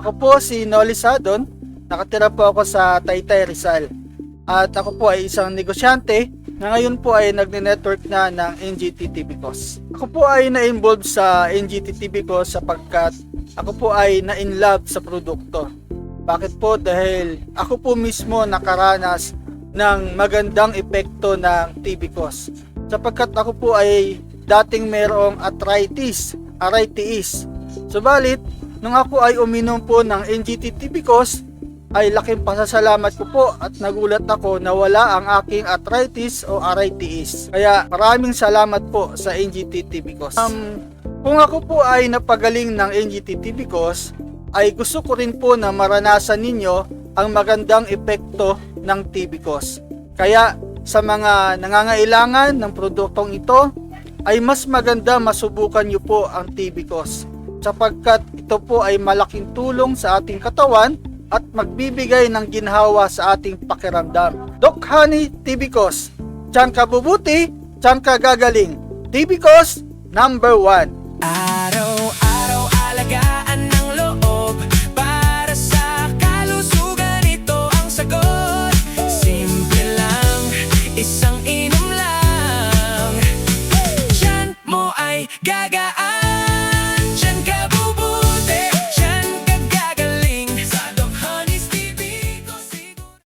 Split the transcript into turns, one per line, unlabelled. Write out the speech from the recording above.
Ako po si Noli Sadon, nakatira po ako sa Taytay, Rizal. At ako po ay isang negosyante na ngayon po ay nagne-network na ng NGT Tibicos. Ako po ay na-involve sa NGT Tibicos sapagkat ako po ay na-inlove sa produkto. Bakit po? Dahil ako po mismo nakaranas ng magandang epekto ng Tibicos. Sapagkat ako po ay dating mayroong arthritis. Subalit, nung ako ay uminom po ng NGT Tibicos, ay laking pasasalamat ko po at nagulat ako na wala ang aking arthritis o RITS. Kaya maraming salamat po sa NGT Tibicos. Kung ako po ay napagaling ng NGT Tibicos, ay gusto ko rin po na maranasan ninyo ang magandang epekto ng Tibicos. Kaya sa mga nangangailangan ng produktong ito, ay mas maganda masubukan nyo po ang Tibicos sapagkat ito po ay malaking tulong sa ating katawan at magbibigay ng ginhawa sa ating pakiramdam. Doc Honey Tibicos, tiyan ka bubuti, tiyan ka gagaling. Tibicos, #1.